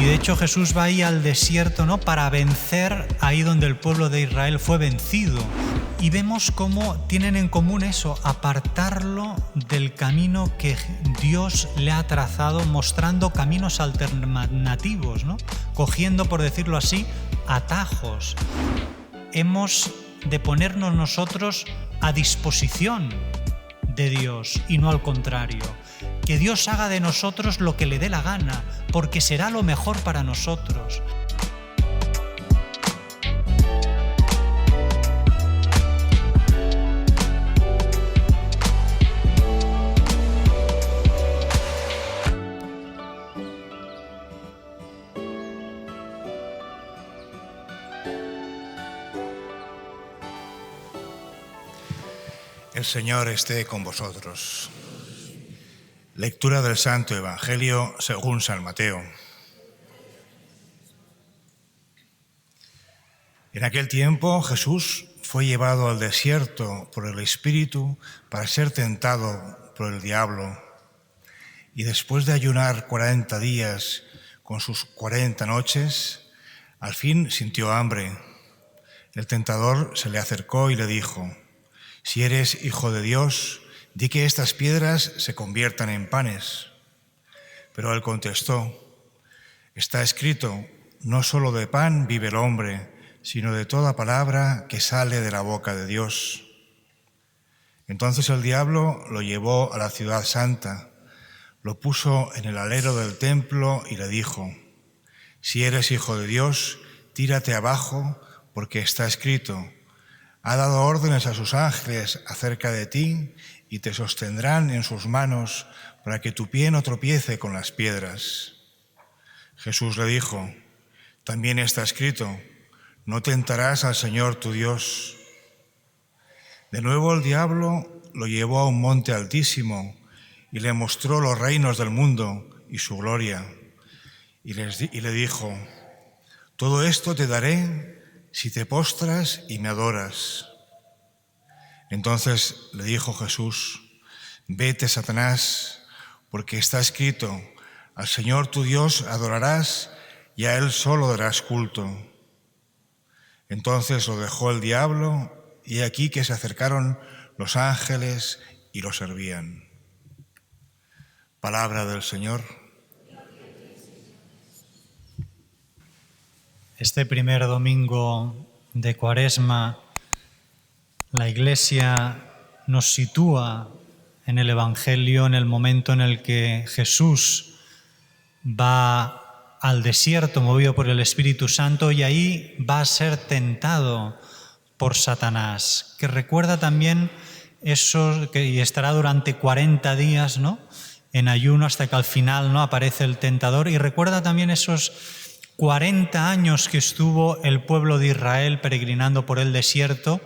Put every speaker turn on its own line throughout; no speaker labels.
de hecho Jesús va ahí al desierto, ¿no?, para vencer ahí donde el pueblo de Israel fue vencido. Y vemos cómo tienen en común eso, apartarlo del camino que Dios le ha trazado, mostrando caminos alternativos, ¿no?, cogiendo, por decirlo así, atajos. Hemos de ponernos nosotros a disposición de Dios y no al contrario. Que Dios haga de nosotros lo que le dé la gana, porque será lo mejor para nosotros.
El Señor esté con vosotros. Lectura del Santo Evangelio según San Mateo. En aquel tiempo Jesús fue llevado al desierto por el Espíritu para ser tentado por el diablo. Y después de ayunar 40 días con sus 40 noches, al fin sintió hambre. El tentador se le acercó y le dijo: «Si eres hijo de Dios, di que estas piedras se conviertan en panes». Pero él contestó: «Está escrito, no solo de pan vive el hombre, sino de toda palabra que sale de la boca de Dios». Entonces el diablo lo llevó a la ciudad santa, lo puso en el alero del templo y le dijo: «Si eres hijo de Dios, tírate abajo, porque está escrito, ha dado órdenes a sus ángeles acerca de ti y te sostendrán en sus manos para que tu pie no tropiece con las piedras». Jesús le dijo: «También está escrito, no tentarás al Señor tu Dios». De nuevo el diablo lo llevó a un monte altísimo y le mostró los reinos del mundo y su gloria. Y le dijo: «Todo esto te daré si te postras y me adoras». Entonces le dijo Jesús: «Vete, Satanás, porque está escrito, al Señor tu Dios adorarás y a Él solo darás culto». Entonces lo dejó el diablo, y aquí que se acercaron los ángeles y lo servían. Palabra del Señor.
Este primer domingo de Cuaresma, la Iglesia nos sitúa en el Evangelio en el momento en el que Jesús va al desierto movido por el Espíritu Santo y ahí va a ser tentado por Satanás, que recuerda también eso, y estará durante 40 días, ¿no?, en ayuno hasta que al final, ¿no?, aparece el tentador, y recuerda también esos 40 años que estuvo el pueblo de Israel peregrinando por el desierto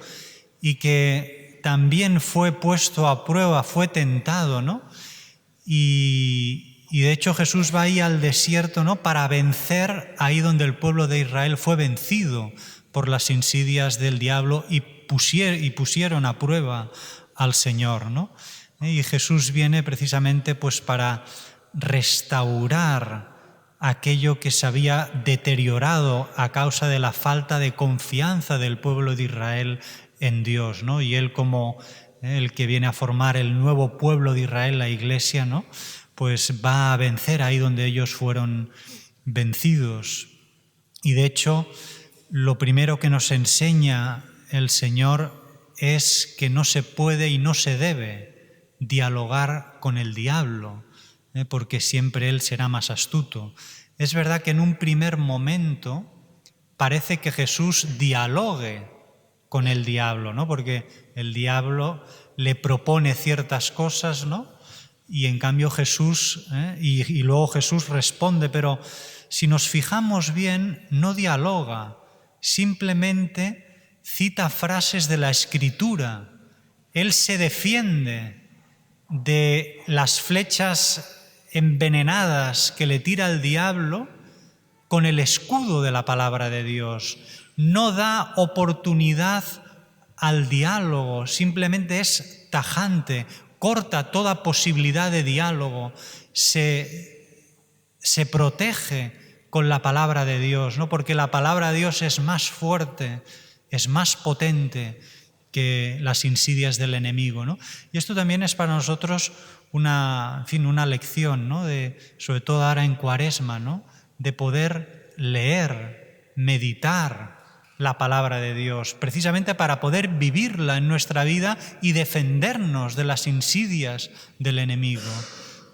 y que también fue puesto a prueba, fue tentado, ¿no? Y de hecho Jesús va ahí al desierto, ¿no?, para vencer ahí donde el pueblo de Israel fue vencido por las insidias del diablo y pusieron a prueba al Señor, ¿no? Y Jesús viene precisamente pues para restaurar aquello que se había deteriorado a causa de la falta de confianza del pueblo de Israel en Dios, ¿no? Y Él, como el que viene a formar el nuevo pueblo de Israel, la Iglesia, ¿no?, pues va a vencer ahí donde ellos fueron vencidos. Y de hecho, lo primero que nos enseña el Señor es que no se puede y no se debe dialogar con el diablo, porque siempre él será más astuto. Es verdad que en un primer momento parece que Jesús dialogue con el diablo, ¿no?, porque el diablo le propone ciertas cosas, ¿no?, y en cambio Jesús, y luego Jesús responde, pero si nos fijamos bien, no dialoga, simplemente cita frases de la Escritura. Él se defiende de las flechas envenenadas que le tira el diablo con el escudo de la palabra de Dios. No da oportunidad al diálogo, simplemente es tajante, corta toda posibilidad de diálogo, se protege con la palabra de Dios, ¿no? Porque la palabra de Dios es más fuerte, es más potente que las insidias del enemigo, ¿no? Y esto también es para nosotros una lección, ¿no? Sobre todo ahora en Cuaresma, ¿no? De poder leer, meditar la palabra de Dios, precisamente para poder vivirla en nuestra vida y defendernos de las insidias del enemigo.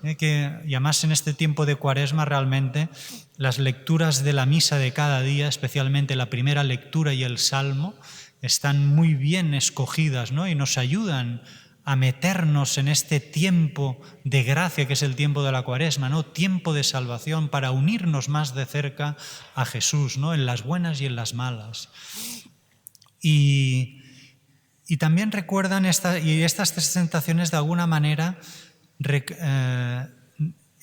Y además en este tiempo de Cuaresma realmente las lecturas de la misa de cada día, especialmente la primera lectura y el Salmo, están muy bien escogidas, ¿no? Y nos ayudan a meternos en este tiempo de gracia que es el tiempo de la Cuaresma, ¿no? Tiempo de salvación para unirnos más de cerca a Jesús, ¿no? En las buenas y en las malas. Y también recuerdan estas tres tentaciones de alguna manera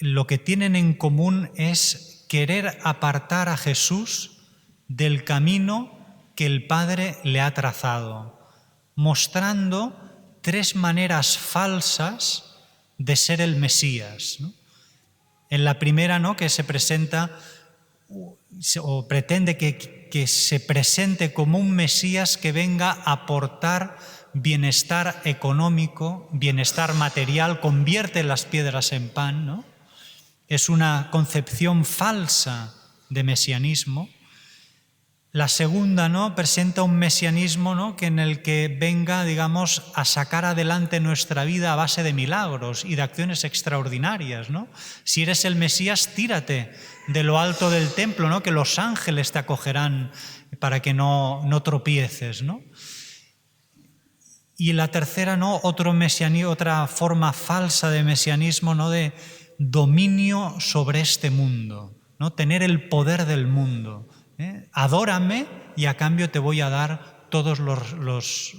lo que tienen en común es querer apartar a Jesús del camino que el Padre le ha trazado, mostrando tres maneras falsas de ser el Mesías, ¿no? En la primera, ¿no?, que se presenta o pretende que se presente como un Mesías que venga a aportar bienestar económico, bienestar material, convierte las piedras en pan, ¿no? Es una concepción falsa de mesianismo. La segunda, ¿no?, presenta un mesianismo, ¿no?, en el que venga, digamos, a sacar adelante nuestra vida a base de milagros y de acciones extraordinarias, ¿no? Si eres el Mesías, tírate de lo alto del templo, ¿no?, que los ángeles te acogerán para que no tropieces, ¿no? Y la tercera, ¿no?, otra forma falsa de mesianismo, ¿no?, de dominio sobre este mundo, ¿no?, tener el poder del mundo. Adórame y a cambio te voy a dar todos los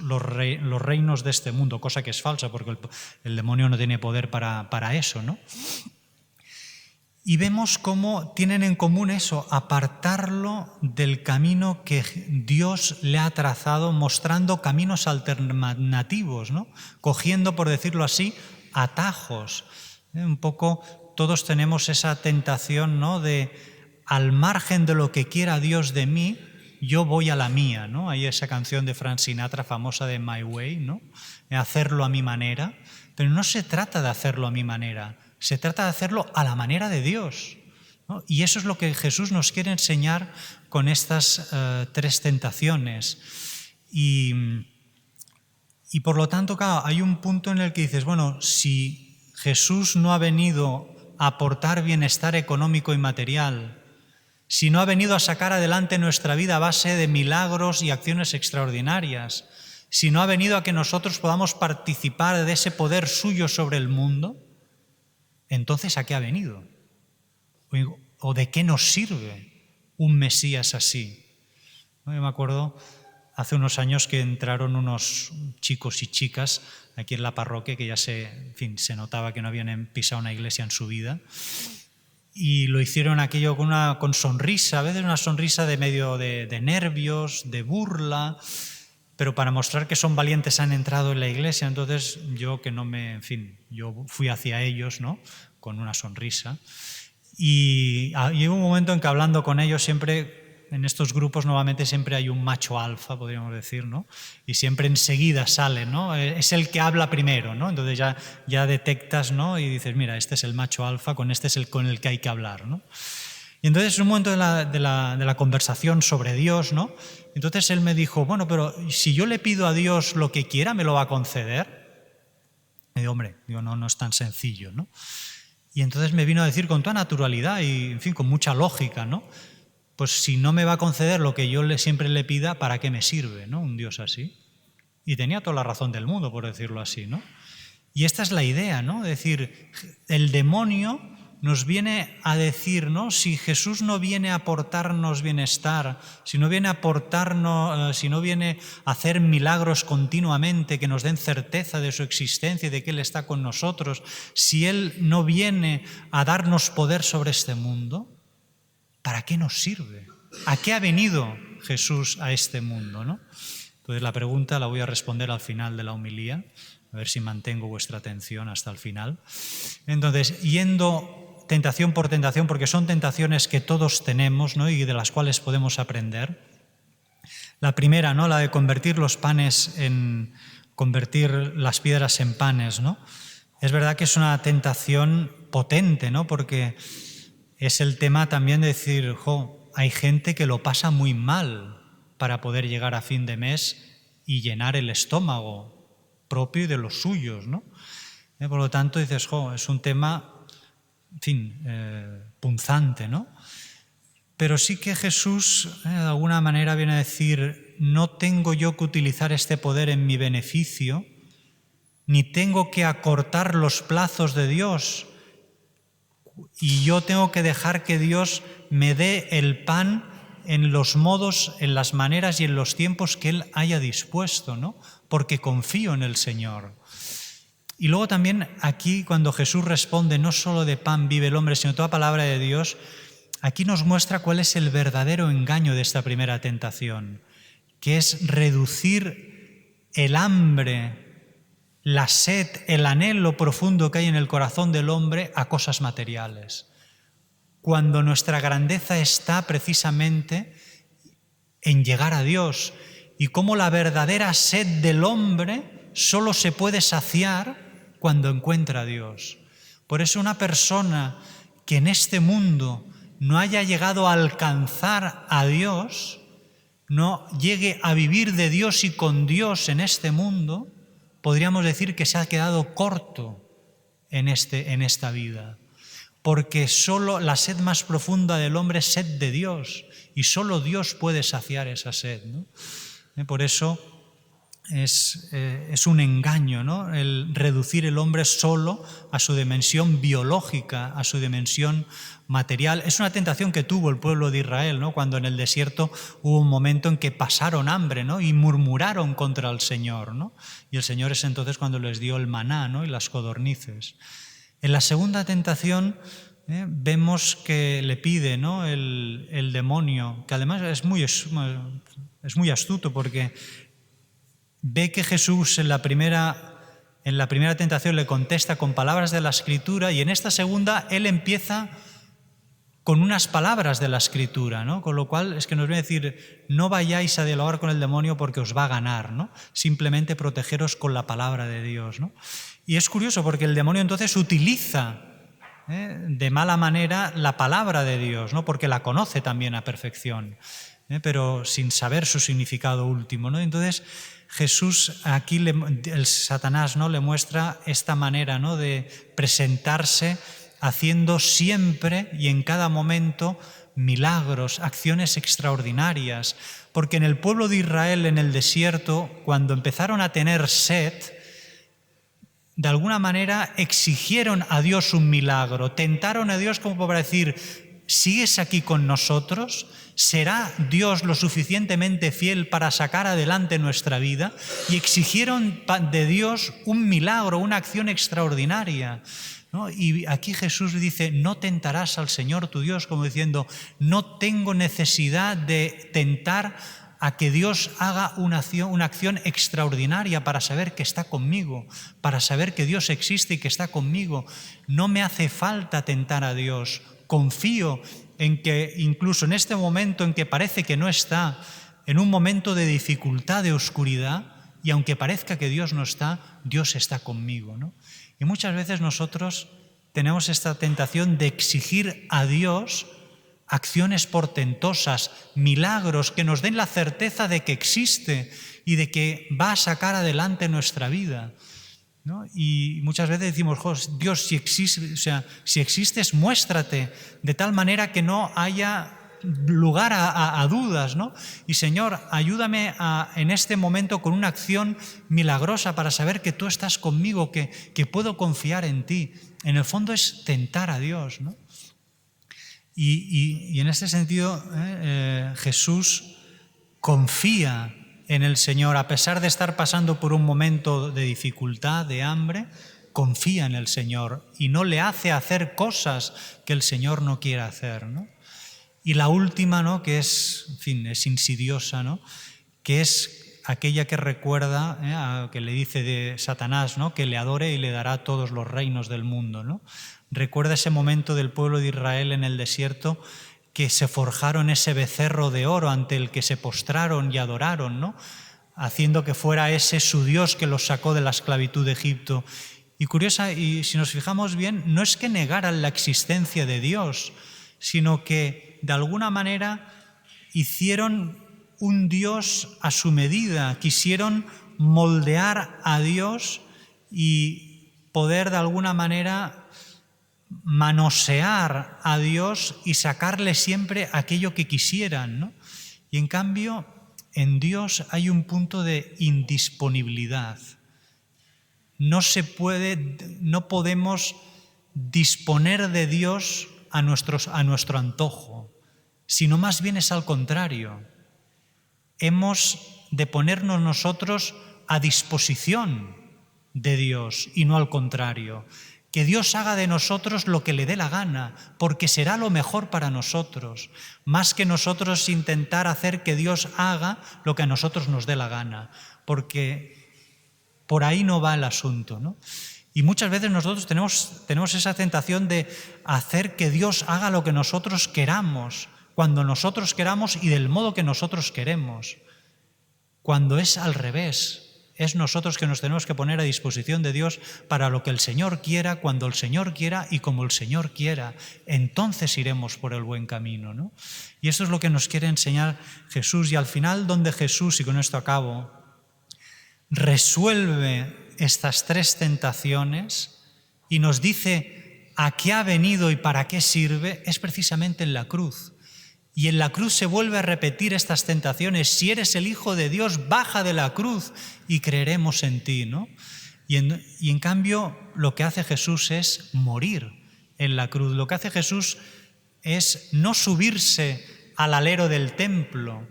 reinos de este mundo, cosa que es falsa porque el demonio no tiene poder para eso, ¿no? Y vemos cómo tienen en común eso, apartarlo del camino que Dios le ha trazado, mostrando caminos alternativos, ¿no? Cogiendo, por decirlo así, atajos. Un poco todos tenemos esa tentación, ¿no?, de al margen de lo que quiera Dios de mí, yo voy a la mía, ¿no? Hay esa canción de Frank Sinatra famosa de My Way, ¿no? Hacerlo a mi manera, pero no se trata de hacerlo a mi manera, se trata de hacerlo a la manera de Dios, ¿no? Y eso es lo que Jesús nos quiere enseñar con estas tres tentaciones. Y por lo tanto, claro, hay un punto en el que dices, bueno, si Jesús no ha venido a aportar bienestar económico y material, si no ha venido a sacar adelante nuestra vida a base de milagros y acciones extraordinarias, si no ha venido a que nosotros podamos participar de ese poder suyo sobre el mundo, entonces ¿a qué ha venido? ¿O de qué nos sirve un Mesías así? Yo me acuerdo hace unos años que entraron unos chicos y chicas aquí en la parroquia que ya se notaba que no habían pisado una iglesia en su vida. Y lo hicieron aquello con sonrisa, a veces una sonrisa de medio de nervios, de burla, pero para mostrar que son valientes han entrado en la iglesia. Entonces yo yo fui hacia ellos, ¿no?, con una sonrisa. Y hubo un momento en que hablando con ellos siempre, en estos grupos normalmente siempre hay un macho alfa, podríamos decir, ¿no? Y siempre enseguida sale, ¿no? Es el que habla primero, ¿no? Entonces ya detectas, ¿no? Y dices, mira, este es el macho alfa, con este es el con el que hay que hablar, ¿no? Y entonces en un momento de la conversación sobre Dios, ¿no?, entonces él me dijo, bueno, pero si yo le pido a Dios lo que quiera, ¿me lo va a conceder? Y digo, hombre, no es tan sencillo, ¿no? Y entonces me vino a decir con toda naturalidad y, en fin, con mucha lógica, ¿no? Pues si no me va a conceder lo que yo siempre le pida, ¿para qué me sirve, ¿no?, un Dios así? Y tenía toda la razón del mundo, por decirlo así, ¿no? Y esta es la idea, ¿no? Es decir, el demonio nos viene a decir, ¿no?, si Jesús no viene a aportarnos bienestar, si no viene a hacer milagros continuamente que nos den certeza de su existencia y de que Él está con nosotros, si Él no viene a darnos poder sobre este mundo, ¿para qué nos sirve? ¿A qué ha venido Jesús a este mundo, ¿no? Entonces la pregunta la voy a responder al final de la homilía, a ver si mantengo vuestra atención hasta el final. Entonces, yendo tentación por tentación, porque son tentaciones que todos tenemos, ¿no? Y de las cuales podemos aprender. La primera, ¿no? La de convertir las piedras en panes, ¿no? Es verdad que es una tentación potente, ¿no? Porque es el tema también de decir, hay gente que lo pasa muy mal para poder llegar a fin de mes y llenar el estómago propio y de los suyos, ¿no? Por lo tanto, dices, es un tema, en fin, punzante, ¿no? Pero sí que Jesús, de alguna manera, viene a decir, no tengo yo que utilizar este poder en mi beneficio, ni tengo que acortar los plazos de Dios, y yo tengo que dejar que Dios me dé el pan en los modos, en las maneras y en los tiempos que Él haya dispuesto, ¿no? Porque confío en el Señor. Y luego también aquí, cuando Jesús responde, no solo de pan vive el hombre, sino toda palabra de Dios, aquí nos muestra cuál es el verdadero engaño de esta primera tentación, que es reducir el hambre, la sed, el anhelo profundo que hay en el corazón del hombre a cosas materiales, cuando nuestra grandeza está precisamente en llegar a Dios, y cómo la verdadera sed del hombre solo se puede saciar cuando encuentra a Dios. Por eso una persona que en este mundo no haya llegado a alcanzar a Dios, no llegue a vivir de Dios y con Dios en este mundo, podríamos decir que se ha quedado corto en esta vida. Porque solo la sed más profunda del hombre es sed de Dios, y solo Dios puede saciar esa sed, ¿no? Por eso es un engaño, ¿no? El reducir el hombre solo a su dimensión biológica, a su dimensión material. Es una tentación que tuvo el pueblo de Israel, ¿no? Cuando en el desierto hubo un momento en que pasaron hambre, ¿no? Y murmuraron contra el Señor, ¿no? Y el Señor es entonces cuando les dio el maná, ¿no? Y las codornices. En la segunda tentación vemos que le pide, ¿no? el demonio, que además es muy astuto, porque ve que Jesús en la primera tentación le contesta con palabras de la Escritura, y en esta segunda él empieza con unas palabras de la Escritura, ¿no? Con lo cual es que nos viene a decir, no vayáis a dialogar con el demonio porque os va a ganar, ¿no? Simplemente protegeros con la palabra de Dios, ¿no? Y es curioso porque el demonio entonces utiliza de mala manera la palabra de Dios, ¿no? Porque la conoce también a perfección, pero sin saber su significado último, ¿no? Entonces Jesús aquí, el Satanás, ¿no? Le muestra esta manera, ¿no? De presentarse haciendo siempre y en cada momento milagros, acciones extraordinarias, porque en el pueblo de Israel en el desierto, cuando empezaron a tener sed, de alguna manera exigieron a Dios un milagro, tentaron a Dios como para decir, ¿sigues aquí con nosotros? ¿Será Dios lo suficientemente fiel para sacar adelante nuestra vida? Y exigieron de Dios un milagro, una acción extraordinaria, ¿no? Y aquí Jesús dice, no tentarás al Señor tu Dios, como diciendo, no tengo necesidad de tentar a que Dios haga una acción extraordinaria para saber que está conmigo, para saber que Dios existe y que está conmigo. No me hace falta tentar a Dios. Confío en que incluso en este momento en que parece que no está, en un momento de dificultad, de oscuridad, y aunque parezca que Dios no está, Dios está conmigo, ¿no? Y muchas veces nosotros tenemos esta tentación de exigir a Dios acciones portentosas, milagros que nos den la certeza de que existe y de que va a sacar adelante nuestra vida, ¿no? Y muchas veces decimos, Dios, si existes, muéstrate de tal manera que no haya lugar a dudas, ¿no? Y Señor, ayúdame en este momento con una acción milagrosa para saber que tú estás conmigo, que puedo confiar en ti. En el fondo es tentar a Dios, ¿no? Y en este sentido Jesús confía en el Señor, a pesar de estar pasando por un momento de dificultad, de hambre, confía en el Señor y no le hace hacer cosas que el Señor no quiera hacer, ¿no? Y la última, ¿no? Que es, en fin, es insidiosa, ¿no? Que es aquella que recuerda, que le dice de Satanás, ¿no? Que le adore y le dará todos los reinos del mundo, ¿no? Recuerda ese momento del pueblo de Israel en el desierto, que se forjaron ese becerro de oro ante el que se postraron y adoraron, ¿no? Haciendo que fuera ese su Dios que los sacó de la esclavitud de Egipto. Y si nos fijamos bien, no es que negaran la existencia de Dios, sino que de alguna manera hicieron un Dios a su medida, quisieron moldear a Dios y poder de alguna manera manosear a Dios y sacarle siempre aquello que quisieran, ¿no? Y en cambio, en Dios hay un punto de indisponibilidad. No podemos disponer de Dios a nuestro antojo, sino más bien es al contrario. Hemos de ponernos nosotros a disposición de Dios y no al contrario. Que Dios haga de nosotros lo que le dé la gana, porque será lo mejor para nosotros, más que nosotros intentar hacer que Dios haga lo que a nosotros nos dé la gana, porque por ahí no va el asunto, ¿no? Y muchas veces nosotros tenemos esa tentación de hacer que Dios haga lo que nosotros queramos, cuando nosotros queramos y del modo que nosotros queremos, cuando es al revés. Es nosotros que nos tenemos que poner a disposición de Dios para lo que el Señor quiera, cuando el Señor quiera y como el Señor quiera. Entonces iremos por el buen camino, ¿no? Y eso es lo que nos quiere enseñar Jesús. Y al final, donde Jesús, y con esto acabo, resuelve estas tres tentaciones y nos dice a qué ha venido y para qué sirve, es precisamente en la cruz. Y en la cruz se vuelve a repetir estas tentaciones. Si eres el Hijo de Dios, baja de la cruz y creeremos en ti, ¿no? Y en cambio, lo que hace Jesús es morir en la cruz. Lo que hace Jesús es no subirse al alero del templo,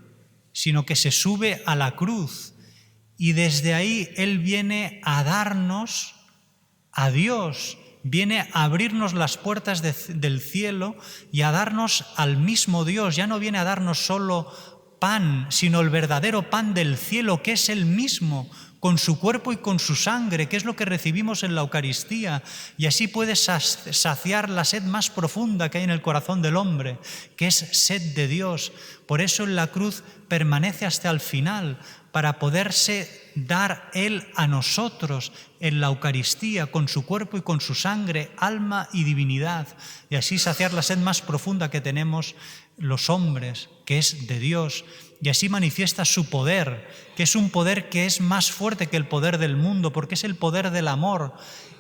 sino que se sube a la cruz. Y desde ahí Él viene a darnos a Dios, viene a abrirnos las puertas del cielo y a darnos al mismo Dios. Ya no viene a darnos solo pan, sino el verdadero pan del cielo, que es Él mismo, con su cuerpo y con su sangre, que es lo que recibimos en la Eucaristía. Y así puede saciar la sed más profunda que hay en el corazón del hombre, que es sed de Dios. Por eso en la cruz permanece hasta el final, para poderse dar Él a nosotros en la Eucaristía, con su cuerpo y con su sangre, alma y divinidad, y así saciar la sed más profunda que tenemos los hombres, que es de Dios, y así manifiesta su poder, que es un poder que es más fuerte que el poder del mundo, porque es el poder del amor,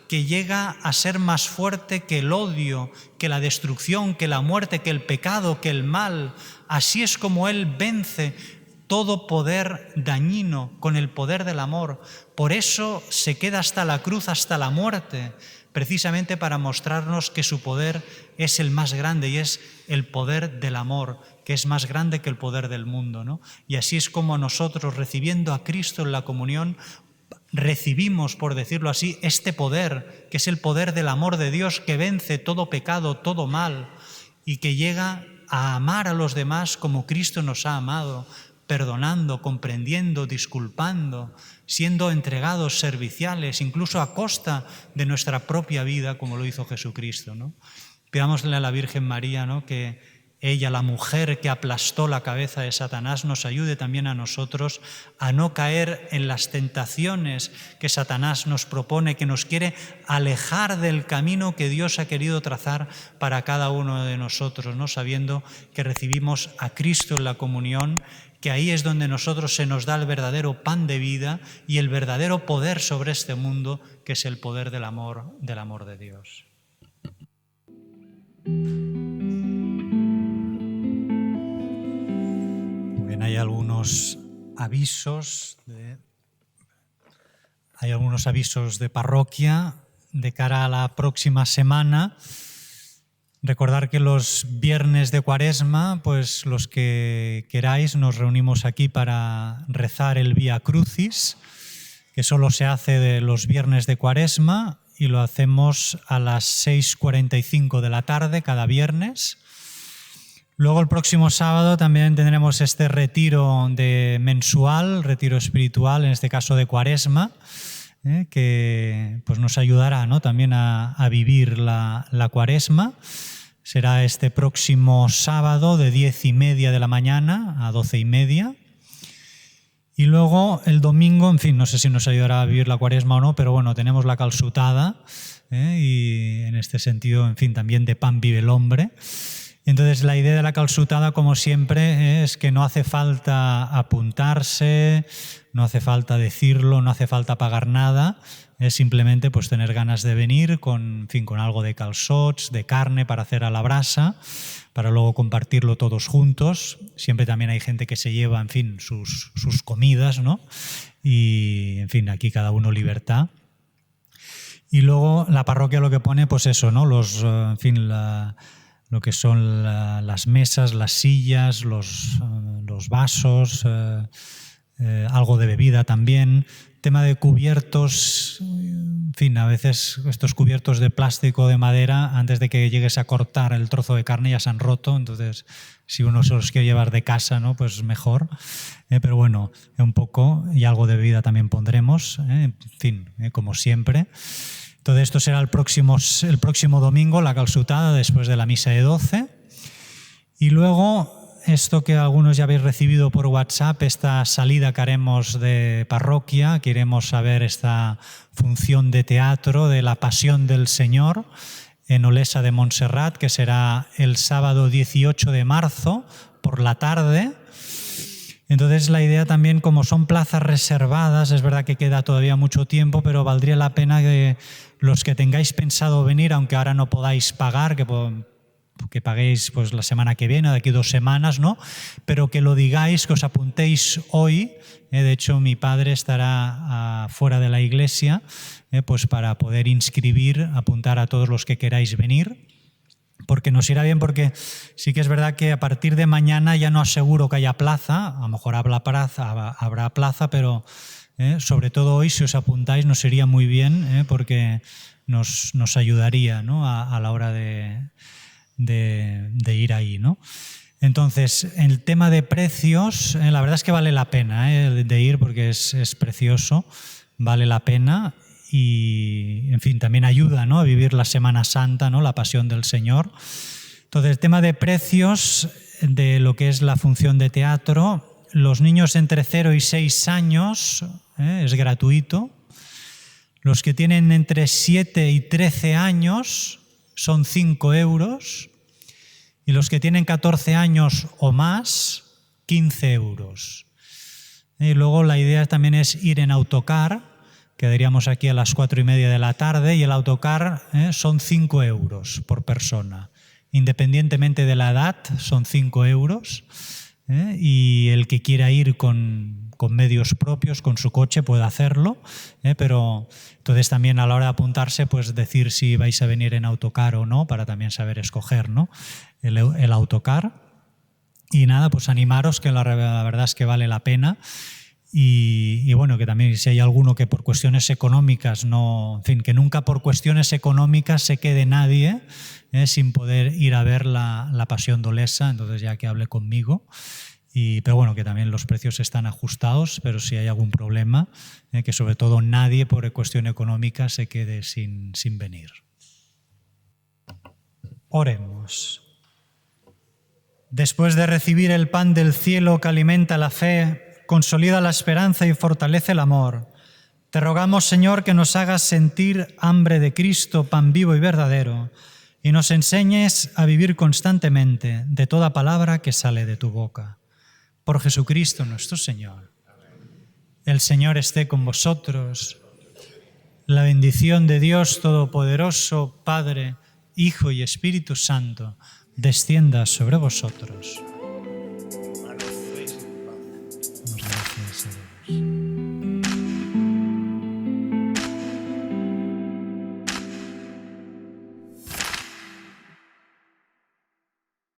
que llega a ser más fuerte que el odio, que la destrucción, que la muerte, que el pecado, que el mal. Así es como Él vence todo poder dañino con el poder del amor. Por eso se queda hasta la cruz, hasta la muerte, precisamente para mostrarnos que su poder es el más grande y es el poder del amor, que es más grande que el poder del mundo, ¿no? Y así es como nosotros, recibiendo a Cristo en la comunión, recibimos, por decirlo así, este poder, que es el poder del amor de Dios, que vence todo pecado, todo mal, y que llega a amar a los demás como Cristo nos ha amado, perdonando, comprendiendo, disculpando, siendo entregados, serviciales, incluso a costa de nuestra propia vida, como lo hizo Jesucristo, ¿no? Pidámosle a la Virgen María, ¿no?, que ella, la mujer que aplastó la cabeza de Satanás, nos ayude también a nosotros a no caer en las tentaciones que Satanás nos propone, que nos quiere alejar del camino que Dios ha querido trazar para cada uno de nosotros, ¿no?, sabiendo que recibimos a Cristo en la comunión, que ahí es donde nosotros se nos da el verdadero pan de vida y el verdadero poder sobre este mundo, que es el poder del amor de Dios. Muy bien, hay algunos avisos de parroquia de cara a la próxima semana. Recordar que los viernes de Cuaresma, pues los que queráis, nos reunimos aquí para rezar el Vía Crucis, que solo se hace de los viernes de Cuaresma y lo hacemos a las 6:45 de la tarde cada viernes. Luego el próximo sábado también tendremos este retiro mensual, retiro espiritual, en este caso de Cuaresma, que pues nos ayudará, ¿no?, también a vivir la Cuaresma. Será este próximo sábado de 10:30 de la mañana a 12:30. Y luego el domingo, en fin, no sé si nos ayudará a vivir la Cuaresma o no, pero bueno, tenemos la calçotada, y en este sentido, en fin, también de pan vive el hombre. Entonces la idea de la calçotada, como siempre, es que no hace falta apuntarse, no hace falta decirlo, no hace falta pagar nada, es simplemente pues tener ganas de venir con algo de calçots, de carne para hacer a la brasa, para luego compartirlo todos juntos. Siempre también hay gente que se lleva, en fin, sus comidas, ¿no? Y, en fin, aquí cada uno libertad. Y luego la parroquia lo que pone, pues eso, ¿no? Lo que son las mesas, las sillas, los vasos, algo de bebida también. Tema de cubiertos, en fin, a veces estos cubiertos de plástico o de madera, antes de que llegues a cortar el trozo de carne ya se han roto, entonces si uno se los quiere llevar de casa, ¿no?, pues mejor. Pero bueno, un poco, y algo de bebida también pondremos, en fin, como siempre. Entonces esto será el próximo domingo, la calçotada, después de la misa de 12. Y luego esto que algunos ya habéis recibido por WhatsApp, esta salida que haremos de parroquia, que iremos a ver esta función de teatro de la Pasión del Señor en Olesa de Montserrat, que será el sábado 18 de marzo por la tarde. Entonces la idea también, como son plazas reservadas, es verdad que queda todavía mucho tiempo, pero valdría la pena que los que tengáis pensado venir, aunque ahora no podáis pagar, que paguéis pues la semana que viene, de aquí 2 semanas, ¿no?, pero que lo digáis, que os apuntéis hoy. De hecho, mi padre estará fuera de la iglesia, pues para poder apuntar a todos los que queráis venir, porque nos irá bien, porque sí que es verdad que a partir de mañana ya no aseguro que haya plaza, a lo mejor habrá plaza, pero sobre todo hoy, si os apuntáis, nos iría muy bien, porque nos ayudaría, ¿no?, a la hora de ir ahí, ¿no? Entonces, el tema de precios, la verdad es que vale la pena de ir, porque es precioso, vale la pena. Y, en fin, también ayuda, ¿no?, a vivir la Semana Santa, ¿no?, la Pasión del Señor. Entonces, el tema de precios de lo que es la función de teatro, los niños entre 0 y 6 años es gratuito. Los que tienen entre 7 y 13 años son 5 euros. Y los que tienen 14 años o más, 15 euros. Y luego la idea también es ir en autocar. Quedaríamos aquí a las 4:30 de la tarde, y el autocar son 5 euros por persona. Independientemente de la edad, son 5 euros. Y el que quiera ir con medios propios, con su coche, puede hacerlo. Pero entonces también a la hora de apuntarse, pues decir si vais a venir en autocar o no, para también saber escoger, ¿no?, el autocar. Y nada, pues animaros, que la verdad es que vale la pena. Y bueno, que también si hay alguno que por cuestiones económicas no, en fin, que nunca por cuestiones económicas se quede nadie sin poder ir a ver la Pasión de Olesa, entonces ya que hable conmigo. Pero bueno, que también los precios están ajustados, pero si hay algún problema, que sobre todo nadie por cuestión económica se quede sin venir. Oremos. Después de recibir el pan del cielo que alimenta la fe, consolida la esperanza y fortalece el amor, te rogamos, Señor, que nos hagas sentir hambre de Cristo, pan vivo y verdadero, y nos enseñes a vivir constantemente de toda palabra que sale de tu boca. Por Jesucristo nuestro Señor. El Señor esté con vosotros. La bendición de Dios Todopoderoso, Padre, Hijo y Espíritu Santo, descienda sobre vosotros.